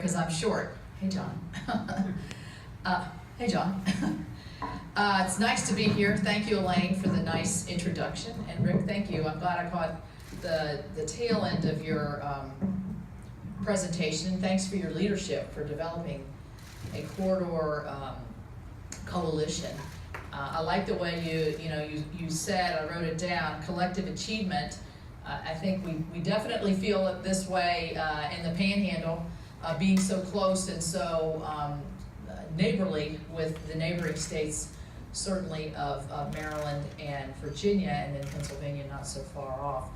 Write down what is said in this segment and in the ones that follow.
because I'm short. Hey, John. Hey, John. It's nice to be here. Thank you, Elaine, for the nice introduction. And Rick, thank you. I'm glad I caught the tail end of your presentation. Thanks for your leadership for developing a corridor coalition. I like the way you said, I wrote it down, collective achievement. I think we definitely feel it this way in the Panhandle, being so close and so neighborly with the neighboring states, certainly of Maryland and Virginia, and then Pennsylvania not so far off.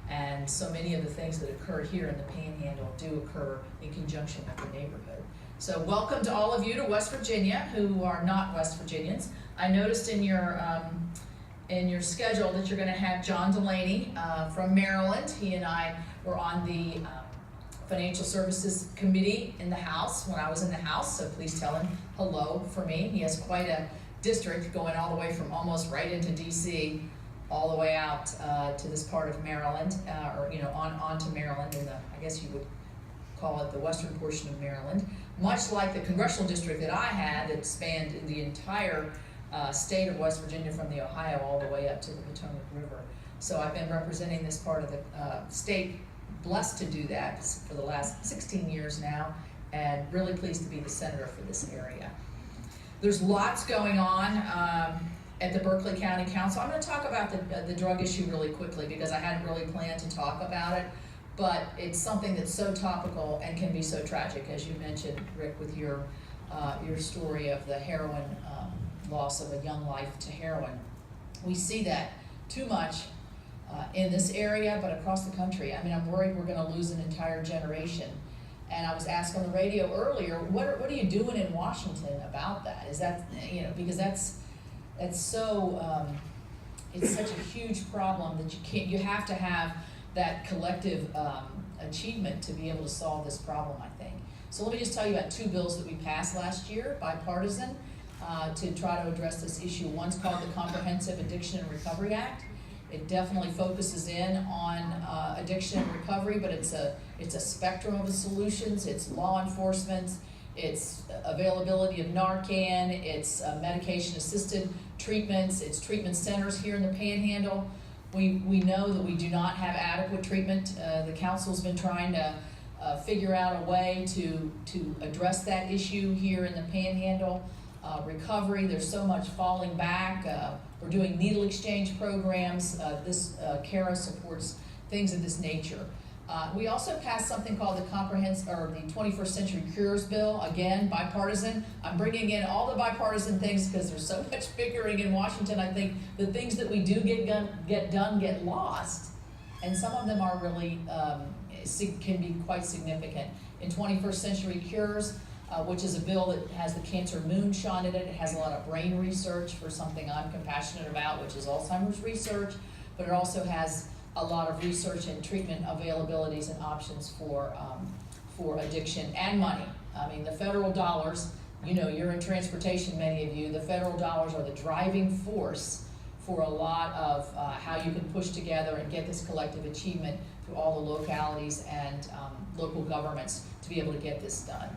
And so many of the things that occur here in the Panhandle do occur in conjunction with the neighborhood. So welcome to all of you to West Virginia who are not West Virginians. I noticed in your schedule that you're going to have John Delaney from Maryland. He and I were on the Financial Services Committee in the House when I was in the House, so please tell him hello for me. He has quite a district going all the way from almost right into DC, all the way out to this part of Maryland, or on to Maryland in the, I guess you would call it the western portion of Maryland, much like the congressional district that I had that spanned the entire state of West Virginia from the Ohio all the way up to the Potomac River. So I've been representing this part of the state, blessed to do that for the last 16 years now, and really pleased to be the senator for this area. There's lots going on at the Berkeley County Council. I'm going to talk about the drug issue really quickly because I hadn't really planned to talk about it, but it's something that's so topical and can be so tragic, as you mentioned, Rick, with your story of the heroin loss of a young life to heroin. We see that too much in this area, but across the country. I mean, I'm worried we're going to lose an entire generation. And I was asked on the radio earlier, what are you doing in Washington about that? Is that, because that's so, it's such a huge problem that you have to have that collective achievement to be able to solve this problem, I think. So let me just tell you about two bills that we passed last year, bipartisan, to try to address this issue. One's called the Comprehensive Addiction and Recovery Act. It definitely focuses in on addiction and recovery, but it's a spectrum of solutions. It's law enforcement, it's availability of Narcan, it's medication-assisted treatments, it's treatment centers here in the Panhandle. We know that we do not have adequate treatment. The council's been trying to figure out a way to address that issue here in the Panhandle. Recovery, there's so much falling back. We're doing needle exchange programs. This CARA supports things of this nature. We also passed something called the 21st Century Cures Bill, again, bipartisan. I'm bringing in all the bipartisan things because there's so much bickering in Washington. I think the things that we do get done get lost, and some of them are really, can be quite significant. In 21st Century Cures, which is a bill that has the cancer moonshine in it. It has a lot of brain research for something I'm compassionate about, which is Alzheimer's research, but it also has a lot of research and treatment availabilities and options for addiction and money. I mean, the federal dollars, you're in transportation, many of you, the federal dollars are the driving force for a lot of how you can push together and get this collective achievement through all the localities and local governments to be able to get this done.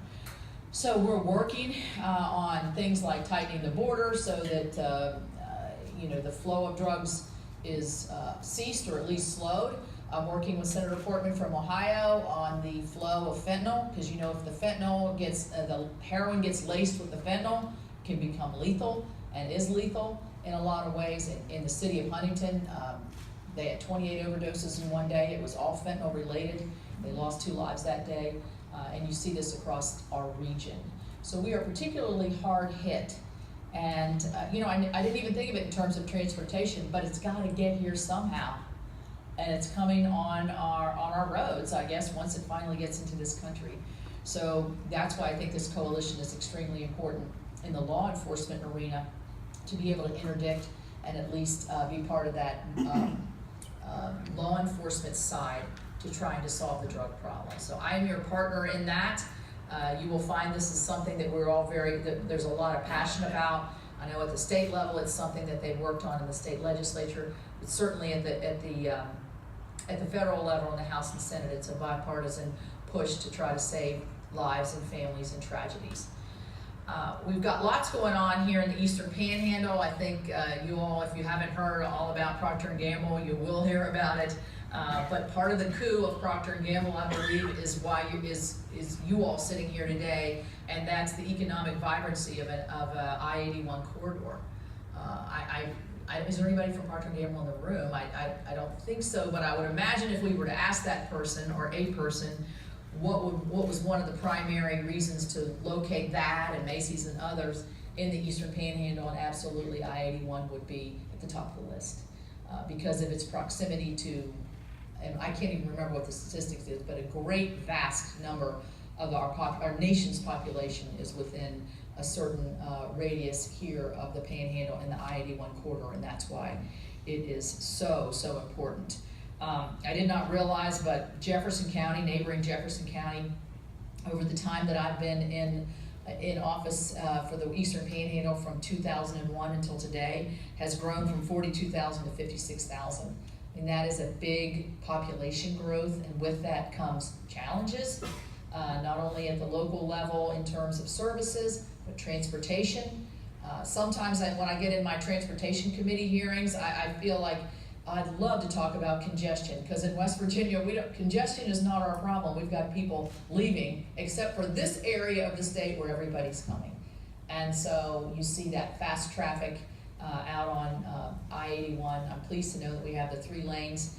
So we're working on things like tightening the border so that the flow of drugs is ceased or at least slowed. I'm working with Senator Portman from Ohio on the flow of fentanyl, because if the fentanyl gets, the heroin gets laced with the fentanyl, it can become lethal and is lethal in a lot of ways. In the city of Huntington, they had 28 overdoses in one day. It was all fentanyl related. They lost 2 lives that day. And you see this across our region. So we are particularly hard hit. And I didn't even think of it in terms of transportation, but it's got to get here somehow. And it's coming on our roads, I guess, once it finally gets into this country. So that's why I think this coalition is extremely important in the law enforcement arena, to be able to interdict and at least be part of that law enforcement side to trying to solve the drug problem. So I am your partner in that. You will find this is something that we're all there's a lot of passion about. I know at the state level it's something that they've worked on in the state legislature, but certainly at the federal level in the House and Senate, it's a bipartisan push to try to save lives and families and tragedies. We've got lots going on here in the Eastern Panhandle. I think you all, if you haven't heard all about Procter & Gamble, you will hear about it. But part of the coup of Procter & Gamble, I believe, is why is you all sitting here today, and that's the economic vibrancy of I81 corridor. Is there anybody from Procter & Gamble in the room? I don't think so, but I would imagine if we were to ask that person or a person, what was one of the primary reasons to locate that and Macy's and others in the Eastern Panhandle, and absolutely I81 would be at the top of the list because of its proximity to, and I can't even remember what the statistics is, but a great vast number of our nation's population is within a certain radius here of the Panhandle and the I81 corridor, and that's why it is so important. I did not realize, but Jefferson County, neighboring Jefferson County, over the time that I've been in office for the Eastern Panhandle from 2001 until today, has grown from 42,000 to 56,000. And that is a big population growth, and with that comes challenges, not only at the local level in terms of services, but transportation. Sometimes when I get in my transportation committee hearings, I feel like I'd love to talk about congestion, because in West Virginia, congestion is not our problem. We've got people leaving, except for this area of the state where everybody's coming. And so you see that fast traffic out on I81. I'm pleased to know that we have the 3 lanes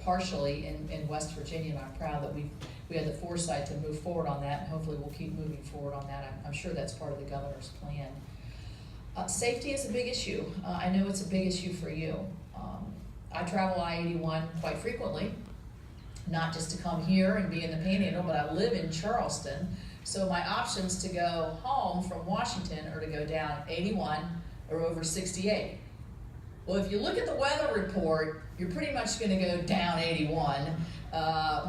partially in West Virginia, and I'm proud that we had the foresight to move forward on that, and hopefully we'll keep moving forward on that. I'm sure that's part of the governor's plan. Safety is a big issue. I know it's a big issue for you. I travel I81 quite frequently, not just to come here and be in the Panhandle, but I live in Charleston, so my options to go home from Washington are to go down 81 or over 68. Well, if you look at the weather report, you're pretty much going to go down 81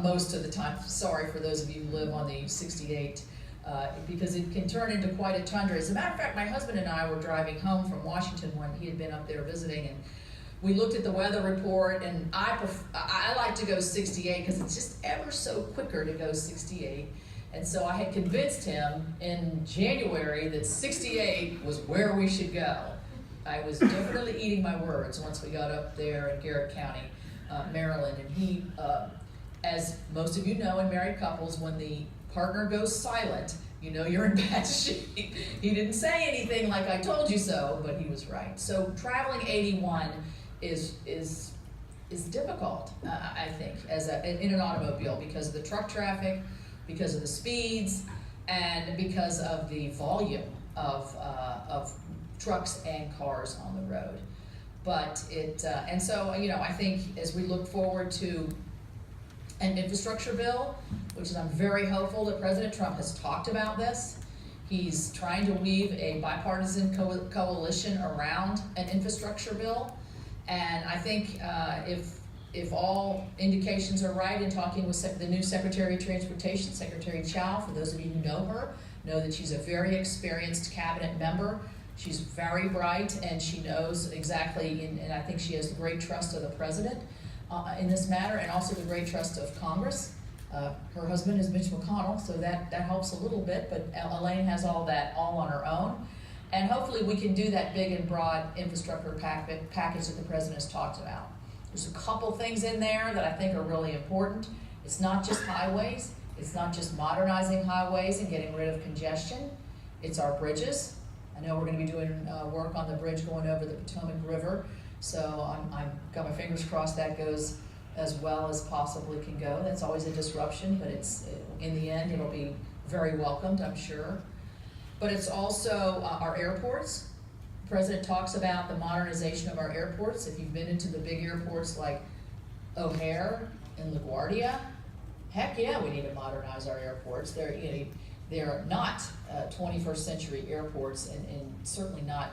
most of the time. Sorry for those of you who live on the 68, because it can turn into quite a tundra. As a matter of fact, my husband and I were driving home from Washington when he had been up there visiting, and we looked at the weather report, and I like to go 68 because it's just ever so quicker to go 68. And so I had convinced him in January that 68 was where we should go. I was definitely eating my words once we got up there in Garrett County, Maryland. And he, as most of you know in married couples, when the partner goes silent, you know you're in bad shape. He didn't say anything like I told you so, but he was right. So traveling 81 is difficult, I think, in an automobile, because of the truck traffic, because of the speeds, and because of the volume of trucks and cars on the road. But and so, I think as we look forward to an infrastructure bill, which is, I'm very hopeful that President Trump has talked about this. He's trying to weave a bipartisan coalition around an infrastructure bill. And I think if all indications are right, in talking with the new Secretary of Transportation, Secretary Chow, for those of you who know her, know that she's a very experienced cabinet member. She's very bright, and she knows exactly, and I think she has the great trust of the president in this matter, and also the great trust of Congress. Her husband is Mitch McConnell, so that helps a little bit, but Elaine has all that all on her own. And hopefully we can do that big and broad infrastructure package that the president has talked about. There's a couple things in there that I think are really important. It's not just highways. It's not just modernizing highways and getting rid of congestion. It's our bridges. I know we're going to be doing work on the bridge going over the Potomac River, so I've got my fingers crossed that goes as well as possibly can go. That's always a disruption, but in the end, it'll be very welcomed, I'm sure. But it's also our airports. The president talks about the modernization of our airports. If you've been into the big airports like O'Hare and LaGuardia, heck yeah, we need to modernize our airports. They're not 21st century airports, and certainly not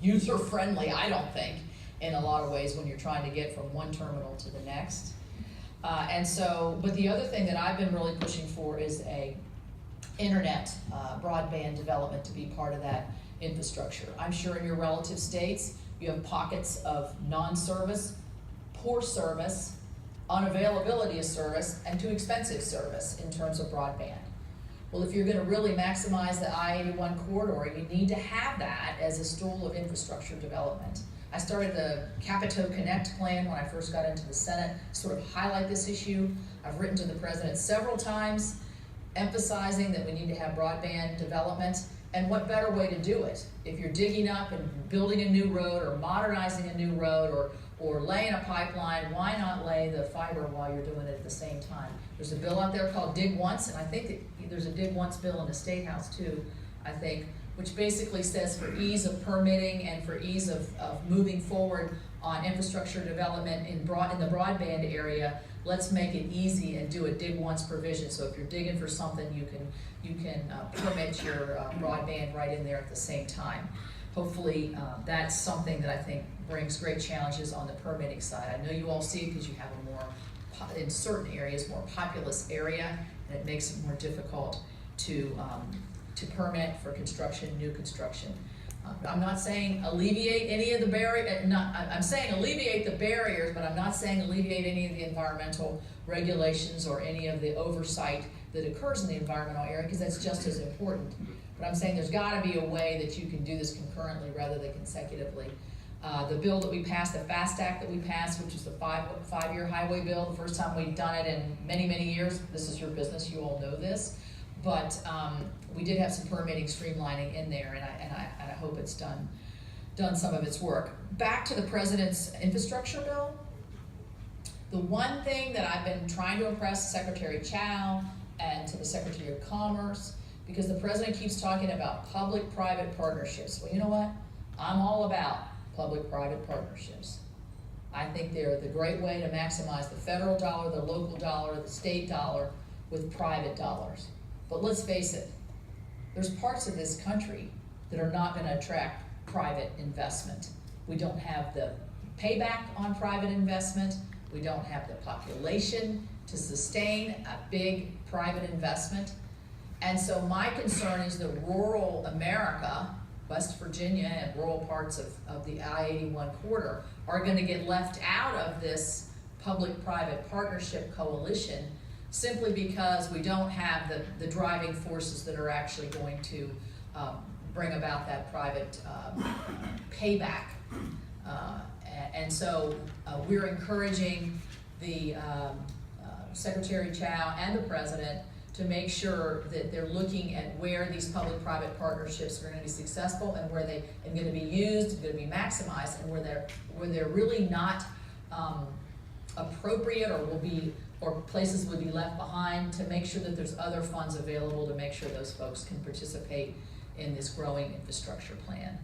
user-friendly, I don't think, in a lot of ways when you're trying to get from one terminal to the next. But the other thing that I've been really pushing for is a internet broadband development to be part of that infrastructure. I'm sure in your relative states you have pockets of non-service, poor service, unavailability of service, and too expensive service in terms of broadband. Well, if you're gonna really maximize the I81 corridor, you need to have that as a stool of infrastructure development. I started the Capito Connect plan when I first got into the Senate, sort of highlight this issue. I've written to the president several times, emphasizing that we need to have broadband development, and what better way to do it? If you're digging up and building a new road, or modernizing a new road, or laying a pipeline, why not lay the fiber while you're doing it at the same time? There's a bill out there called Dig Once, and I think that there's a Dig Once bill in the State House too, I think, which basically says for ease of permitting and for ease of moving forward on infrastructure development in the broadband area, let's make it easy and do a dig once provision. So if you're digging for something, you can permit your broadband right in there at the same time. Hopefully that's something that I think brings great challenges on the permitting side. I know you all see it because you have a more, in certain areas, more populous area, and it makes it more difficult to permit for construction, new construction. I'm not saying alleviate any of the I'm saying alleviate the barriers, but I'm not saying alleviate any of the environmental regulations or any of the oversight that occurs in the environmental area, because that's just as important. But I'm saying there's gotta be a way that you can do this concurrently rather than consecutively. The bill that we passed, the FAST Act that we passed, which is the five-year highway bill, the first time we've done it in many, many years. This is your business, you all know this. But we did have some permitting streamlining in there, and I hope it's done some of its work. Back to the president's infrastructure bill. The one thing that I've been trying to impress Secretary Chow and to the Secretary of Commerce, because the president keeps talking about public-private partnerships. Well, you know what? I'm all about public-private partnerships. I think they're the great way to maximize the federal dollar, the local dollar, the state dollar with private dollars. But let's face it, there's parts of this country that are not going to attract private investment. We don't have the payback on private investment. We don't have the population to sustain a big private investment. And so my concern is that rural America, West Virginia and rural parts of the I81 corridor are going to get left out of this public-private partnership coalition simply because we don't have the driving forces that are actually going to bring about that private payback. And so we're encouraging the Secretary Chow and the President to make sure that they're looking at where these public-private partnerships are going to be successful and where they are going to be used, going to be maximized, and where they're really not appropriate or places would be left behind, to make sure that there's other funds available to make sure those folks can participate in this growing infrastructure plan.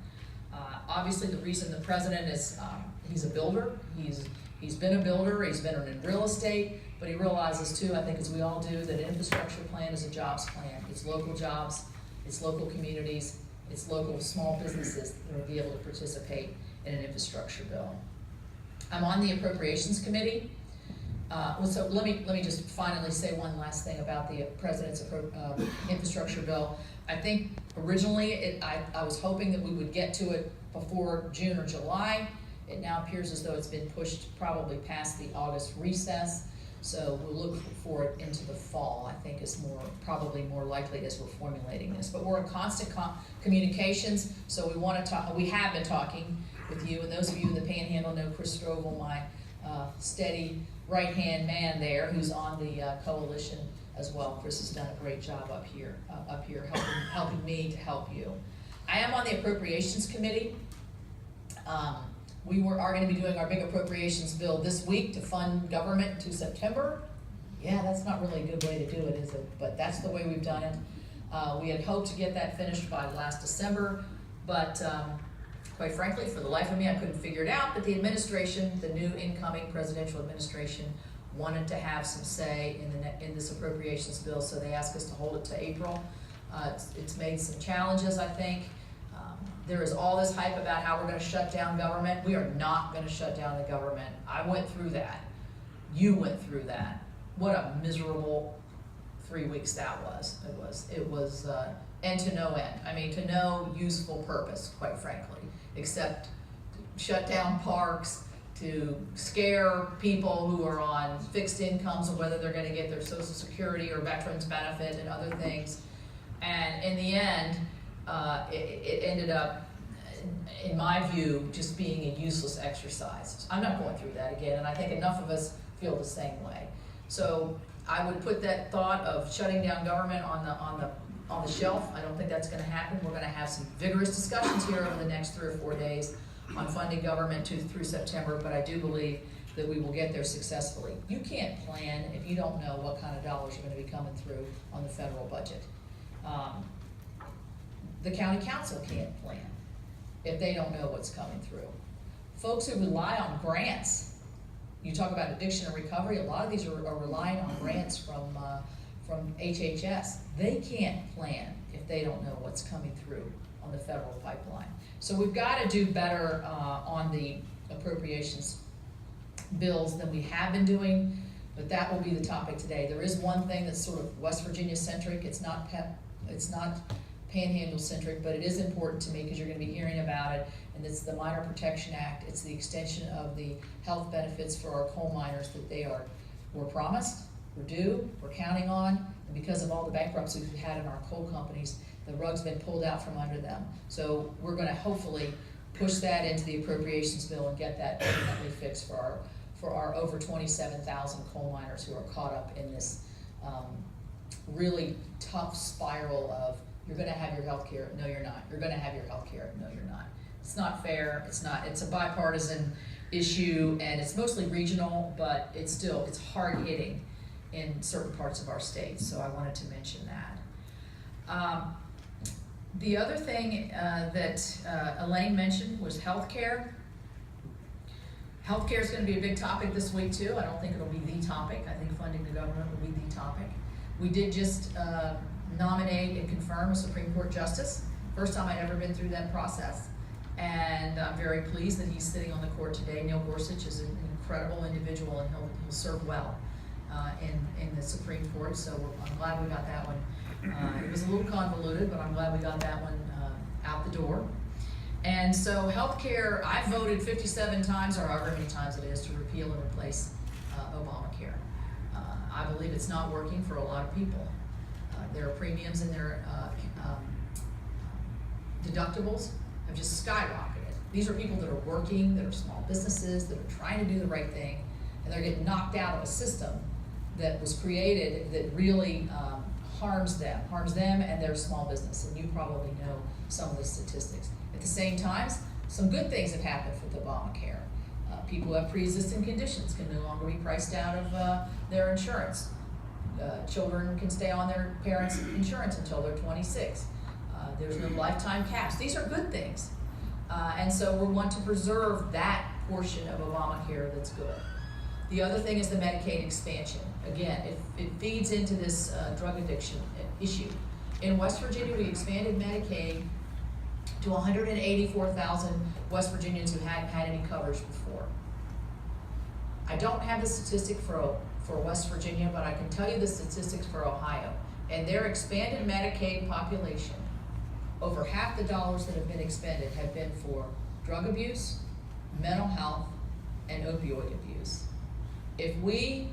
Obviously, the reason the president is, he's a builder, he's been a builder, he's been in real estate, but he realizes too, I think as we all do, that an infrastructure plan is a jobs plan. It's local jobs, it's local communities, it's local small businesses that will be able to participate in an infrastructure bill. I'm on the Appropriations Committee. So let me just finally say one last thing about the president's infrastructure bill. I think originally I was hoping that we would get to it before June or July. It now appears as though it's been pushed probably past the August recess. So we'll look for it into the fall, I think is probably more likely as we're formulating this. But we're in constant communications, so we want to talk. We have been talking with you, and those of you in the Panhandle know Chris Strobel, my steady right-hand man there, who's on the coalition as well. Chris has done a great job up here helping me to help you. I am on the Appropriations Committee. We are going to be doing our big appropriations bill this week to fund government to September. Yeah, that's not really a good way to do it, is it? But that's the way we've done it. We had hoped to get that finished by last December, but quite frankly, for the life of me, I couldn't figure it out. But the administration, the new incoming presidential administration, wanted to have some say in this appropriations bill, so they asked us to hold it to April. It's made some challenges, I think. There is all this hype about how we're going to shut down government. We are not going to shut down the government. I went through that. You went through that. What a miserable 3 weeks that was. It was and to no end. I mean, to no useful purpose, quite frankly, except to shut down parks, to scare people who are on fixed incomes of whether they're gonna get their Social Security or Veterans Benefit and other things. And in the end, it ended up, in my view, just being a useless exercise. I'm not going through that again, and I think enough of us feel the same way. So I would put that thought of shutting down government on the shelf. I don't think that's gonna happen. We're gonna have some vigorous discussions here over the next 3 or 4 days on funding government through September, but I do believe that we will get there successfully. You can't plan if you don't know what kind of dollars are gonna be coming through on the federal budget. The county council can't plan if they don't know what's coming through. Folks who rely on grants, you talk about addiction and recovery, a lot of these are relying on grants from HHS. They can't plan if they don't know what's coming through on the federal pipeline. So we've got to do better on the appropriations bills than we have been doing, but that will be the topic today. There is one thing that's sort of West Virginia centric. It's not Panhandle centric, but it is important to me because you're going to be hearing about it, and it's the Miner Protection Act. It's the extension of the health benefits for our coal miners that were promised, we're due, we're counting on, and because of all the bankruptcies we've had in our coal companies, the rug's been pulled out from under them. So we're going to hopefully push that into the appropriations bill and get that definitely fixed for our over 27,000 coal miners who are caught up in this really tough spiral of you're going to have your health care, no you're not. You're going to have your health care, no you're not. It's not fair, it's a bipartisan issue, and it's mostly regional, but it's hard hitting in certain parts of our state, so I wanted to mention that. The other thing that Elaine mentioned was healthcare. Healthcare is going to be a big topic this week too. I don't think it'll be the topic. I think funding the government will be the topic. We did just nominate and confirm a Supreme Court justice. First time I'd ever been through that process. And I'm very pleased that he's sitting on the court today. Neil Gorsuch is an incredible individual, and he'll serve well in the Supreme Court. So I'm glad we got that one. It was a little convoluted, but I'm glad we got that one out the door. And so healthcare, I voted 57 times, or however many times it is, to repeal and replace Obamacare. I believe it's not working for a lot of people. Their premiums and their deductibles have just skyrocketed. These are people that are working, that are small businesses, that are trying to do the right thing, and they're getting knocked out of a system that was created that really harms them and their small business, and you probably know some of the statistics. At the same time, some good things have happened with Obamacare. People who have pre-existing conditions can no longer be priced out of their insurance. Children can stay on their parents' insurance until they're 26. There's no lifetime caps. These are good things. And so we want to preserve that portion of Obamacare that's good. The other thing is the Medicaid expansion. Again, it feeds into this drug addiction issue. In West Virginia, we expanded Medicaid to 184,000 West Virginians who hadn't had any coverage before. I don't have the statistic for West Virginia, but I can tell you the statistics for Ohio. And their expanded Medicaid population, over half the dollars that have been expended have been for drug abuse, mental health, and opioid abuse. If we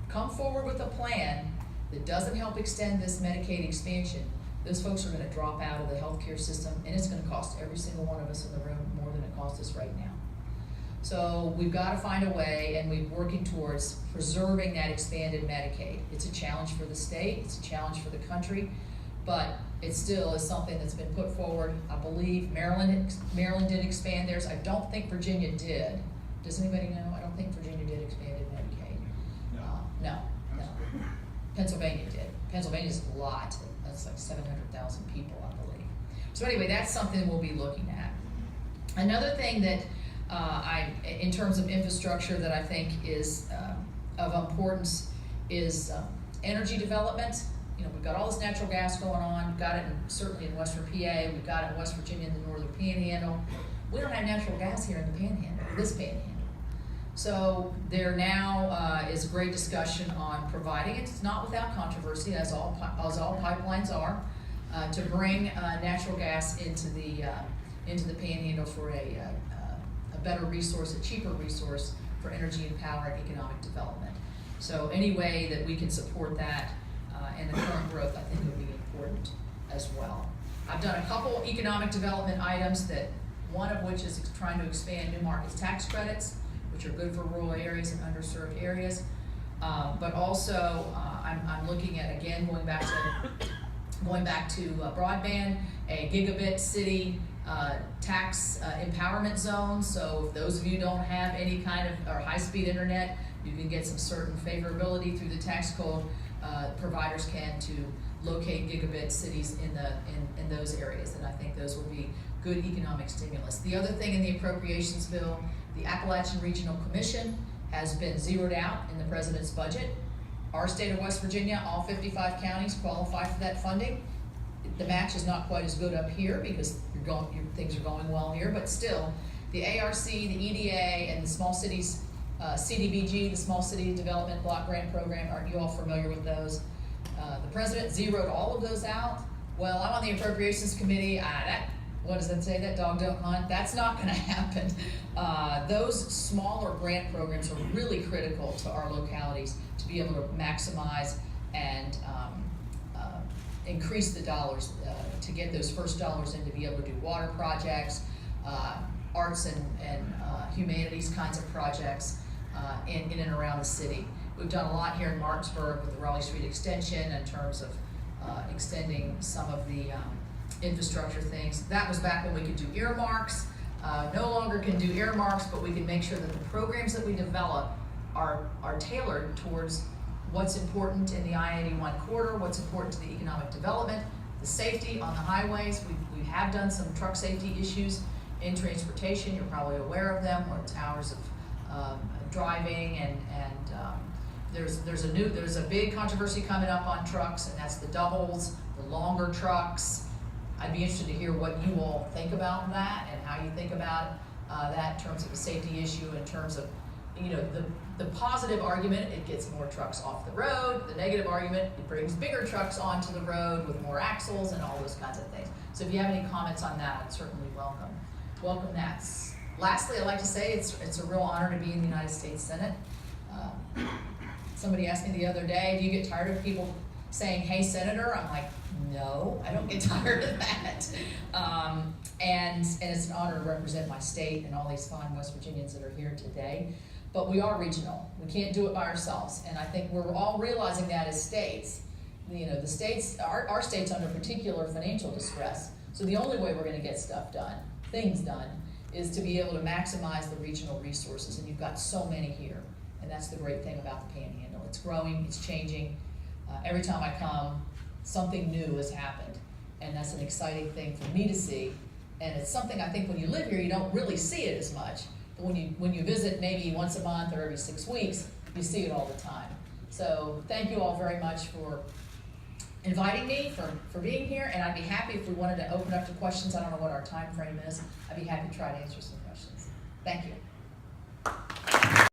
come forward with a plan that doesn't help extend this Medicaid expansion, those folks are going to drop out of the healthcare system, and it's going to cost every single one of us in the room more than it costs us right now. So we've got to find a way, and we're working towards preserving that expanded Medicaid. It's a challenge for the state, it's a challenge for the country, but it still is something that's been put forward. I believe Maryland did expand theirs. I don't think Virginia did. Does anybody know? I don't think Virginia did expanded Medicaid. No. Pennsylvania did. Pennsylvania's a lot. That's like 700,000 people, I believe. So anyway, that's something we'll be looking at. Another thing that in terms of infrastructure that I think is of importance is energy development. You know, we've got all this natural gas going on. We've got it certainly in Western PA. We've got it in West Virginia in the northern Panhandle. We don't have natural gas here in the Panhandle, this Panhandle. So there now is great discussion on providing, it's not without controversy, as all pipelines are, to bring natural gas into the Panhandle for a a better resource, a cheaper resource for energy and power and economic development. So any way that we can support that and the current growth, I think would be important as well. I've done a couple economic development items, that one of which is trying to expand New Market's tax credits, which are good for rural areas and underserved areas. But also, I'm looking at, again, going back to broadband, a gigabit city tax empowerment zone. So if those of you don't have any kind of or high-speed internet, you can get some certain favorability through the tax code. Providers can to locate gigabit cities in those areas, and I think those will be good economic stimulus. The other thing in the appropriations bill, the Appalachian Regional Commission has been zeroed out in the president's budget. Our state of West Virginia, all 55 counties qualify for that funding. The match is not quite as good up here because things are going well here, but still, the ARC, the EDA, and the small cities, CDBG, the Small City Development Block Grant Program, aren't you all familiar with those? The president zeroed all of those out. Well, I'm on the Appropriations Committee. What does that say? That dog don't hunt? That's not going to happen. Those smaller grant programs are really critical to our localities to be able to maximize and increase the dollars to get those first dollars in to be able to do water projects, arts and humanities kinds of projects in and around the city. We've done a lot here in Martinsburg with the Raleigh Street Extension in terms of extending some of the infrastructure things. That was back when we could do earmarks. No longer can do earmarks, but we can make sure that the programs that we develop are tailored towards what's important in the I81 corridor, what's important to the economic development, the safety on the highways. We have done some truck safety issues in transportation. You're probably aware of them, or hours of driving, and there's a big controversy coming up on trucks, and that's the doubles, the longer trucks. I'd be interested to hear what you all think about that and how you think about that in terms of a safety issue, in terms of, the positive argument, it gets more trucks off the road. The negative argument, it brings bigger trucks onto the road with more axles and all those kinds of things. So if you have any comments on that, I'd certainly welcome that. Lastly, I'd like to say it's a real honor to be in the United States Senate. Somebody asked me the other day, do you get tired of people saying, "Hey, Senator"? I'm like, no, I don't get tired of that. And it's an honor to represent my state and all these fine West Virginians that are here today. But we are regional. We can't do it by ourselves. And I think we're all realizing that as states. The states, our state's under particular financial distress. So the only way we're going to get stuff done, things done, is to be able to maximize the regional resources. And you've got so many here. And that's the great thing about the Panhandle. It's growing, it's changing. Every time I come, something new has happened. And that's an exciting thing for me to see. And it's something I think when you live here, you don't really see it as much. But when you visit maybe once a month or every 6 weeks, you see it all the time. So thank you all very much for inviting me, for being here. And I'd be happy if we wanted to open up to questions. I don't know what our time frame is. I'd be happy to try to answer some questions. Thank you.